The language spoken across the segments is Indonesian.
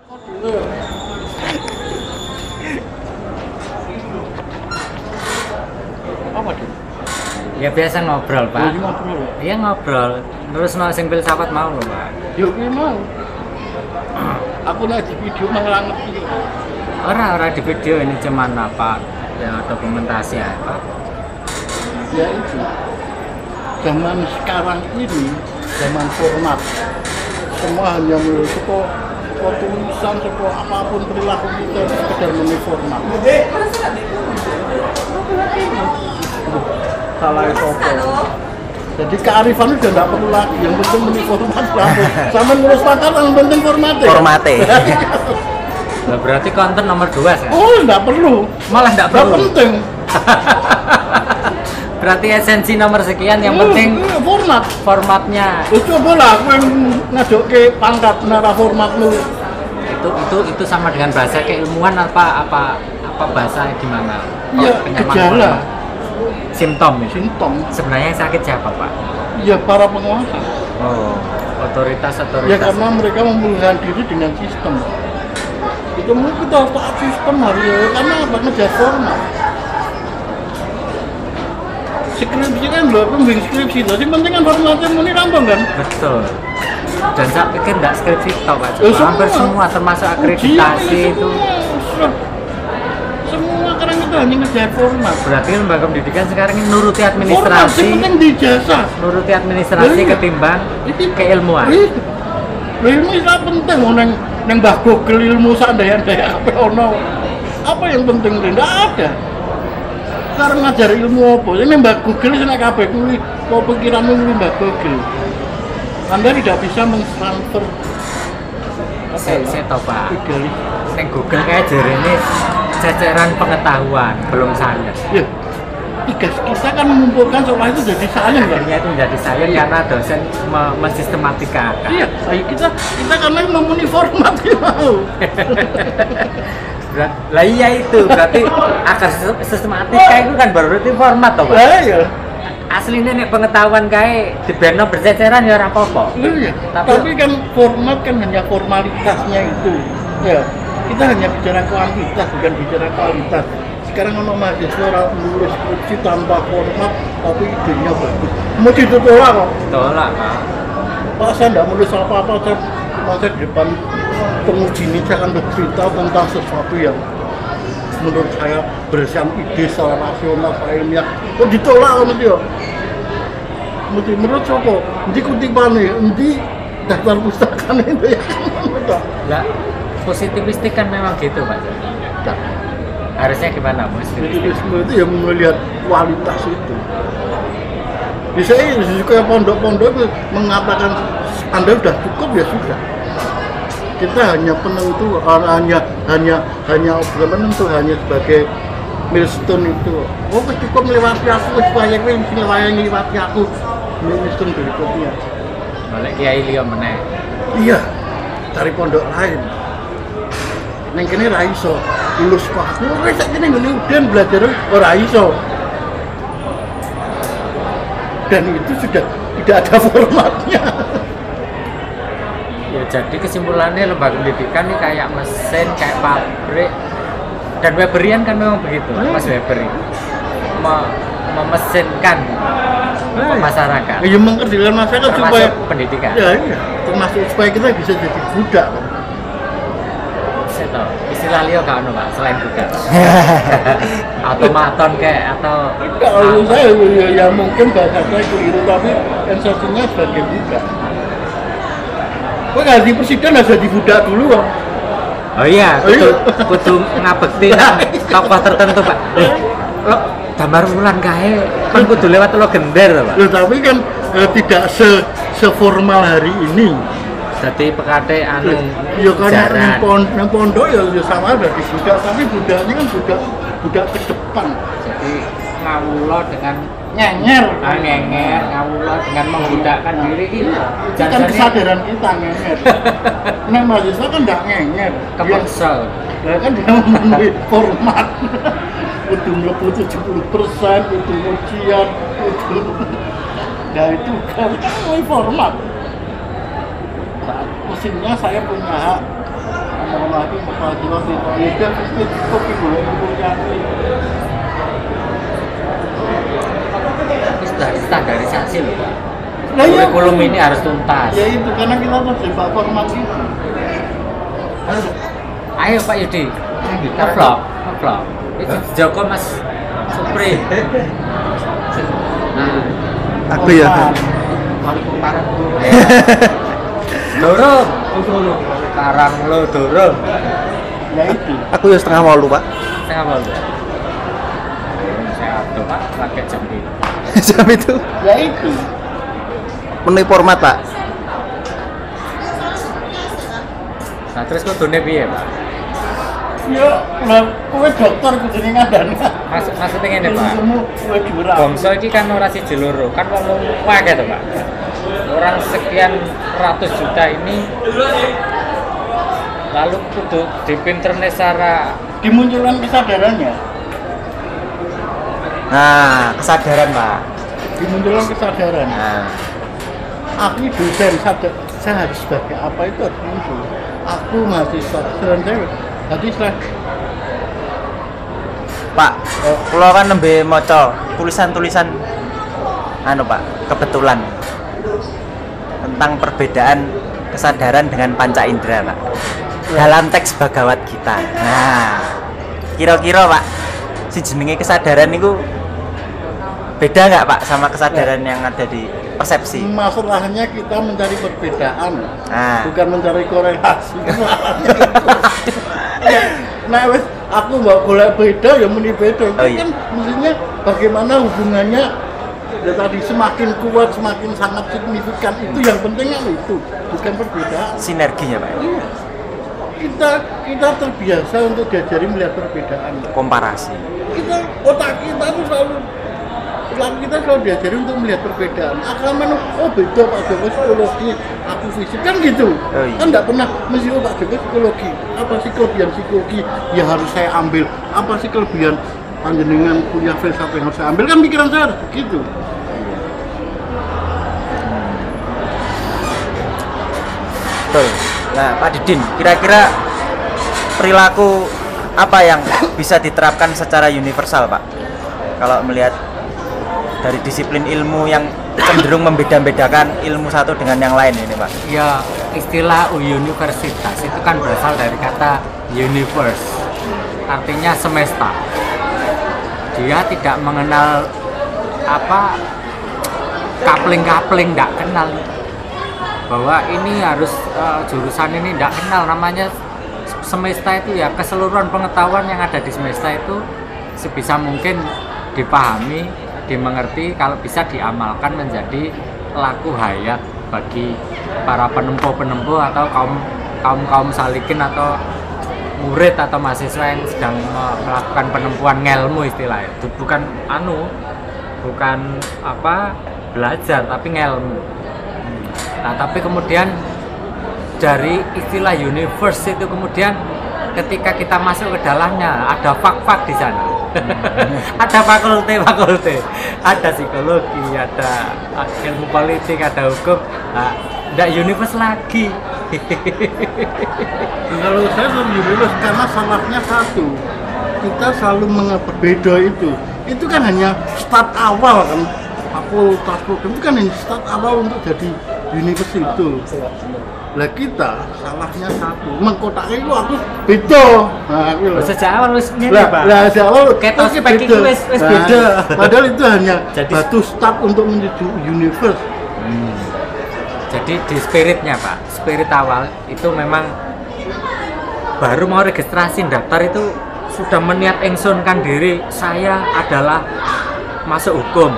Apa tuh? Ya biasa ngobrol, Pak. Lagi ngobrol. Iya ngobrol. Terus no sing filsafat mau lho, Pak. Yuk ki mau. Aku lagi video malah ngerti. Orang di video ini cuman apa? Ya dokumentasi apa? Ya itu. Zaman sekarang ini, zaman format. Semua hanya melulu tulisan, apapun perilaku kita sekedar memenuhi format. Salah itu apa? Jadi kearifan udah nggak perlu lagi, yang penting memenuhi format. Sama ngurus pakan yang penting formatnya. Formatnya. Nah, berarti konten nomor 2 kan? Oh, nggak perlu. Malah nggak perlu. Nggak penting. Berarti esensi nomor sekian yang penting format. Formatnya. Coba lah aku yang ngajak ke pangkat nara formatmu. Itu sama dengan bahasa keilmuan apa bahasa gimana? Iya, gejala. Simptom. Sebenarnya yang sakit siapa, Pak? Ya para penguasa. Oh, otoritas. Ya karena mereka memulihkan diri dengan sistem. Itu mungkin kita harus taat sistem hari ya, karena apa? Ngejar format. Skripsi kan belum pembimbing skripsi, jadi penting kan formatnya muni rampung kan? Betul. Dan saya pikir nggak skripsi tau, Pak. Hampir semua termasuk akreditasi itu. Semua sekarang kita hanya ngejar format. Berarti lembaga pendidikan sekarang ini nuruti Format administrasi. yang penting dijasa. Nuruti administrasi ketimbang keilmuan. Ilmu itu penting, neng Mbah Google ilmu sadaya-daya apa ono. Apa yang penting tidak ada. Sekarang ngajar ilmu apa? Ini Mbah Google sing kabeh kuwi kok pikiranmu kuwi Mbah Google. Anda tidak bisa mentransfer. Saya tahu, Pak. Neng Google kayak jari ini ceceran pengetahuan, belum sains. Ya, tugas kita kan mengumpulkan seolah itu jadi sains kan? Akhirnya itu menjadi sains karena dosen mensistematikakan. Iya, kita karena memenuhi format mau. Lah iya itu, berarti akar sistematika itu kan berarti format toh, Pak? Iya. Aslinya nek pengetahuan kae dibeno berceceran ya ora apa-apa. Iya. Tapi kan format kan hanya formalitasnya itu. Ya, kita hanya bicara kuantitas bukan bicara kualitas. Sekarang ono mahasiswa ora nulis skripsi tanpa format tapi idenya bagus. Mau ditolak kok. Tolak, Pak. Pak, saya enggak menulis apa-apa, saya di depan penguji ini saya akan bercerita tentang sesuatu yang menurut saya berdasarkan ide secara rasional, ilmiah. Kok ditolak kan dia? Menurut siapa? Nanti kutipannya, nanti daftar pustakaan itu ya. Lah, positivistik kan memang gitu, Pak. Nah, harusnya gimana, positivisme itu ya melihat kualitas itu. Biasanya juga pondok-pondok mengatakan Anda sudah cukup ya sudah. Kita hanya penentu, hanya obrolan penentu, hanya sebagai milestone itu. Oh, cukup melewati aku, supaya kowe melewati aku. Milestone berikutnya. Balik Kiai Liyo meneh. Iya, cari pondok lain. Neng kene ra iso lulus kok. Kowe sak kene ngene udan belajar ora iso. Dan itu sudah tidak ada formatnya. Ya jadi kesimpulannya lembaga pendidikan ini kayak mesin, kayak pabrik. Dan Weberian kan memang begitu, Mas Weber itu memesinkan masyarakat. Ya mengerjakan masyarakat supaya pendidikan. Ya iya, termasuk supaya kita bisa jadi budak. Saya tahu, istilah Leo kan Pak, selain budak. Automaton kayak atau kalau saya ya mungkin bahasa saya keliru, tapi esensinya sebagai budak. Kok ganti presiden harus jadi budak dulu kok? Oh iya, kudu ngabekti tokoh tertentu, Pak. Lo gambar bulan kae kan kudu lewat lo gender, Pak. Loh, tapi kan tidak seformal hari ini. Jadi PKT anu ya karena nang pondok ya sama ada di budak, tapi budaknya kan budak ke depan. Jadi ngawula dengan nyenger, ngawula dengan membudakkan diri ini. Kan kesadaran kita nyenger. Nah, mahasiswa kan enggak nyenger, kepeksa. Ya kan dia memenuhi format. Kudu mlebu 70%, kudu ujian, kudu. Nah itu kan memenuhi format. Mesinnya saya punya hak sekolah itu kepala siswa itu cukup ibu punya Sudah standarisasi loh Pak. Nah, ya. Kurikulum ini harus tuntas. Ya itu karena kita terjebak format itu. Ayo Pak Yudi, ngevlog. Itu Joko Mas Supri. Nah, Aku ya. dorong. Karang lo dorong. Ya itu. Aku ya 7:30 Pak. Saya apa lu? Saya tuh Pak, pakai jam ini. Jam itu Ya itu. penuhi format Pak. Nah terus kudune piye Pak? Ya, lah kowe dokter kudune ngandani. Maksudnya ngene Pak. Kowe jurang. Bangsa iki kan ora siji loro, kan wong akeh to Pak. Orang sekian ratus juta ini lalu kudu dipinterne secara Dimunculkan kesadarannya. Nah, kesadaran Pak. Dimunculkan kesadaran. Nah, Aku dosen, saya harus sebagai apa itu harus muncul. Aku mahasiswa, dan saya tadi setelah Pak, kalau kan nembe maca tulisan-tulisan anu Pak, kebetulan tentang perbedaan kesadaran dengan panca indera Pak. Dalam teks Bhagavad Gita. Nah, kira-kira Pak, si jenenge kesadaran itu beda nggak Pak sama kesadaran yang ada di persepsi? masalahnya kita mencari perbedaan, Nah. bukan mencari korelasi. Nah, wes aku mbak golek beda ya muni beda. Oh, iya. Kan mestinya bagaimana hubungannya ya tadi semakin kuat, semakin sangat signifikan itu yang pentingnya itu, bukan perbedaan. Sinerginya Pak. Iya. Kita terbiasa untuk diajari melihat perbedaan. Komparasi. Otak kita tuh kita selalu diajari untuk melihat perbedaan. Akal oh beda Pak Joko psikologi, aku fisik kan gitu. Oh, iya. Kan nggak pernah mesti Pak Joko psikologi. Apa sih kelebihan psikologi yang harus saya ambil? Apa sih kelebihan panjenengan kuliah filsafat yang harus saya ambil? Kan pikiran saya harus begitu. Betul. Nah, Pak Didin, kira-kira perilaku apa yang bisa diterapkan secara universal, Pak? Kalau melihat dari disiplin ilmu yang cenderung membeda-bedakan ilmu satu dengan yang lain ini, Pak. ya istilah universitas itu kan berasal dari kata universe, artinya semesta. Dia tidak mengenal apa kapling-kapling, tidak kenal bahwa ini harus jurusan ini, tidak kenal. Namanya semesta itu ya keseluruhan pengetahuan yang ada di semesta itu sebisa mungkin dipahami, dimengerti, kalau bisa diamalkan menjadi laku hayat bagi para penempuh-penempuh atau kaum salikin atau murid atau mahasiswa yang sedang melakukan penempuhan ngelmu istilahnya. Itu bukan belajar tapi ngelmu. Nah, tapi kemudian dari istilah universe itu kemudian ketika kita masuk ke dalamnya ada fak-fak di sana. Ada fakultas, ada psikologi, ada ilmu politik, ada hukum. Nah, tidak universe lagi. Kalau saya lebih lulus karena salahnya satu, kita selalu menganggap beda itu. Itu kan hanya start awal kan, fakultas program itu kan hanya start awal untuk jadi universe itu. Lah kita salahnya satu, mengkotaknya itu aku beda. Nah, aku loh. Sejak awal wis ngene, Lah, Pak. lah sejak awal Ketok wis spek iki wis Nah, beda. Padahal itu hanya Jadi- batu start untuk menuju universe. Jadi di spiritnya Pak, spirit awal itu memang baru mau registrasi daftar itu sudah meniat engsunkan diri, saya adalah masuk hukum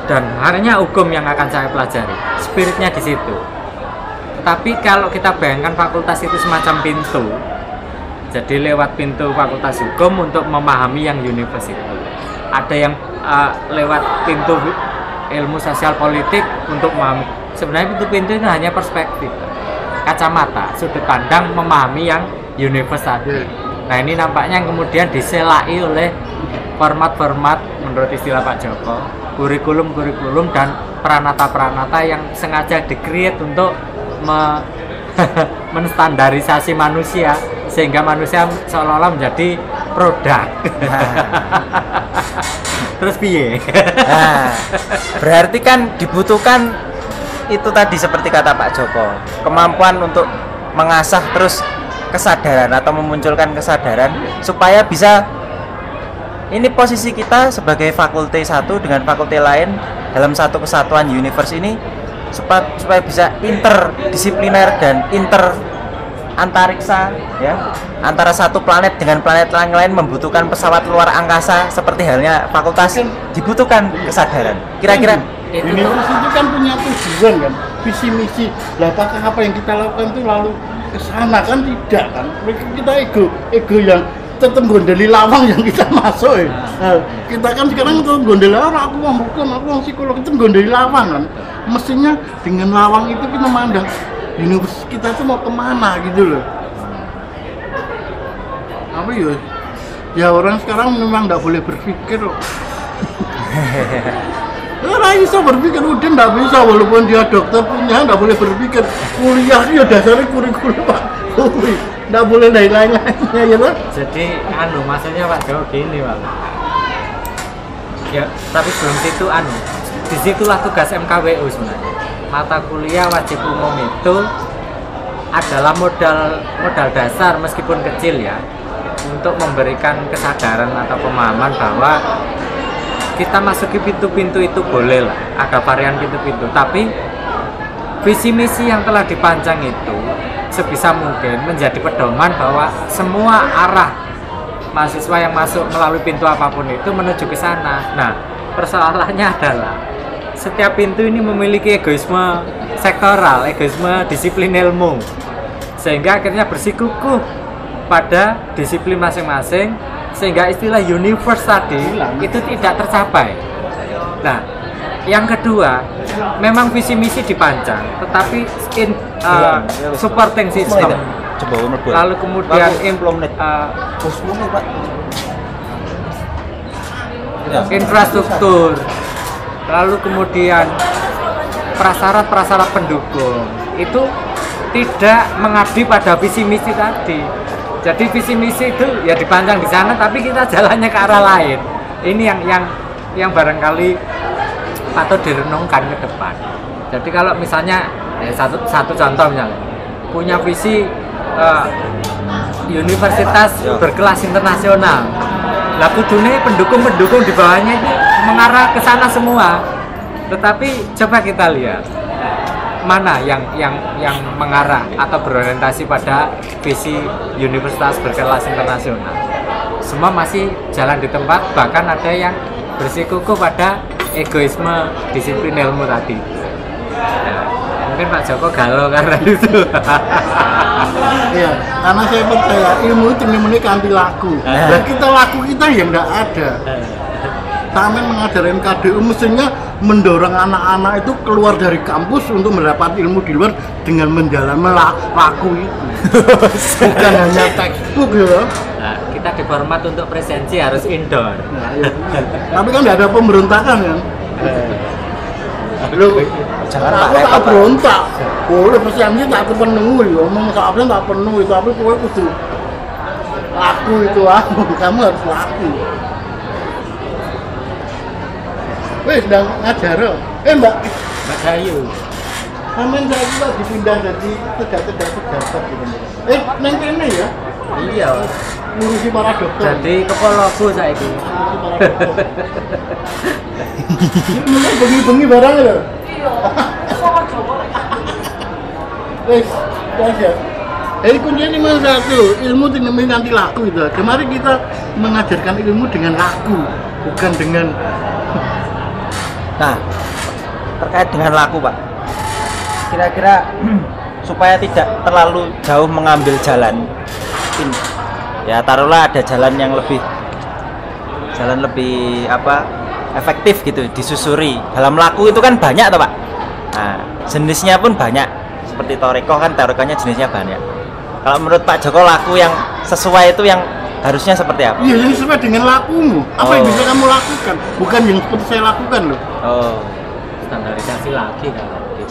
dan hanya hukum yang akan saya pelajari. Spiritnya di situ. Tapi kalau kita bayangkan fakultas itu semacam pintu, jadi lewat pintu fakultas hukum untuk memahami yang universe itu. Ada yang lewat pintu ilmu sosial politik untuk memahami. Sebenarnya pintu-pintu itu hanya perspektif, kacamata, sudut pandang memahami yang universe tadi. Nah ini nampaknya yang kemudian diselai oleh format-format menurut istilah Pak Joko, kurikulum-kurikulum dan peranata-peranata yang sengaja di-create untuk menstandarisasi manusia sehingga manusia seolah-olah menjadi produk. Terus piye? Nah, berarti kan dibutuhkan itu tadi seperti kata Pak Joko, kemampuan untuk mengasah terus kesadaran atau memunculkan kesadaran supaya bisa ini posisi kita sebagai fakulti satu dengan fakulti lain dalam satu kesatuan universe ini supaya bisa interdisipliner dan antariksa ya, antara satu planet dengan planet lain membutuhkan pesawat luar angkasa seperti halnya fakultas dibutuhkan kesadaran. Kira-kira universe itu kan punya tujuan kan, visi misi. Lah apakah apa yang kita lakukan itu lalu ke sana kan tidak kan? Kita ego yang tetap gondeli lawang yang kita masuk ya. Nah, kita kan sekarang tetap gondeli lawang, aku mau hukum, aku mau psikolog, itu gondeli lawang kan. Mestinya dengan lawang itu kita memandang universe kita tuh mau kemana gitu loh. Apa ya orang sekarang memang nggak boleh berpikir loh. Nggak bisa berpikir, udah nggak bisa, walaupun dia dokter punya nggak boleh berpikir. Kuliah dia dasarnya kurikulum Pak, nggak boleh lain-lainnya ya loh. Jadi maksudnya Pak Joko gini Pak. Ya, tapi sebelum itu disitulah tugas MKWU sebenarnya. Mata kuliah wajib umum itu adalah modal dasar meskipun kecil ya, untuk memberikan kesadaran atau pemahaman bahwa kita masuki pintu-pintu itu boleh lah, ada varian pintu-pintu, tapi visi misi yang telah dipancang itu sebisa mungkin menjadi pedoman bahwa semua arah mahasiswa yang masuk melalui pintu apapun itu menuju ke sana. Nah, persoalannya adalah setiap pintu ini memiliki egoisme sektoral, egoisme disiplin ilmu, sehingga akhirnya bersikukuh pada disiplin masing-masing, sehingga istilah universe tadi itu tidak tercapai. Nah, yang kedua, memang visi misi dipancang, tetapi supporting system, lalu kemudian infrastruktur, lalu kemudian prasyarat pendukung itu tidak mengabdi pada visi misi tadi. Jadi visi misi itu ya dipancang di sana, tapi kita jalannya ke arah lain. Ini yang barangkali patut direnungkan ke depan. Jadi kalau misalnya satu contoh misalnya punya visi universitas berkelas internasional, lah kudune pendukung di bawahnya itu mengarah ke sana semua. Tetapi coba kita lihat mana yang mengarah atau berorientasi pada visi universitas berkelas internasional. Semua masih jalan di tempat, bahkan ada yang bersikukuh pada egoisme disiplin ilmu tadi. Ya, mungkin Pak Joko galau karena itu. Iya, karena saya percaya ilmu itu ini kanti laku. Dan kita laku kita yang enggak ada. Kami mengajarkan KDU mestinya mendorong anak-anak itu keluar dari kampus untuk mendapat ilmu di luar dengan menjalani laku itu. Bukan hanya textbook ya. Nah, kita diformat untuk presensi harus indoor. Nah, iya. Tapi kan nggak ada pemberontakan kan? Lu jangan aku tak berontak. Boleh presensi tak terpenuhi, ngomong soalnya tak penuhi, tapi kowe kudu laku itu kamu harus laku. Wih, sedang ngajar Mbak Gayu. Amin, saya juga dipindah dari tegak-tegak pejabat gitu. Neng kene ya? Iya. Ngurusi para dokter. Jadi kepoloku saiki. Ini bengi-bengi barang lho. Wis, ya. Jadi kuncinya cuma satu, ilmu dengan nanti laku itu. Kemarin kita mengajarkan ilmu dengan laku, bukan dengan. Nah, terkait dengan laku Pak, kira-kira supaya tidak terlalu jauh mengambil jalan ya taruhlah ada jalan lebih apa efektif gitu disusuri. Dalam laku itu kan banyak toh Pak. Nah, jenisnya pun banyak. Seperti toriko kan torikonya jenisnya banyak. Kalau menurut Pak Joko laku yang sesuai itu yang harusnya seperti apa? Iya, yang sesuai dengan lakumu. Apa yang bisa kamu lakukan? Bukan yang seperti saya lakukan loh. Oh, Standarisasi lagi kalau di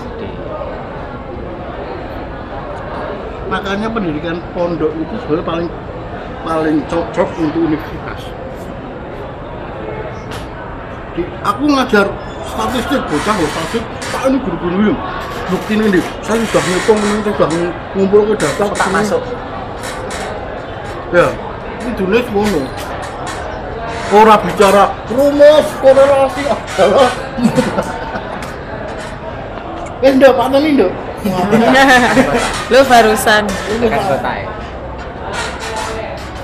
makanya pendidikan pondok itu sebenarnya paling cocok untuk universitas. Aku ngajar statistik, bocah statistik, tak ini guru-guru yang bukti ini, saya sudah ngitung ini, sudah ngumpul ke data, tak masuk. Ya, ini jenis mono. Orang bicara rumus korelasi adalah enggak Pak Tani enggak. Lu barusan. Tekan kotae.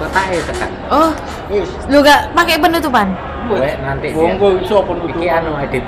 Kotae tekan. Oh, lu gak pakai penutupan? Gue nanti Monggo iso pun iki anu editing.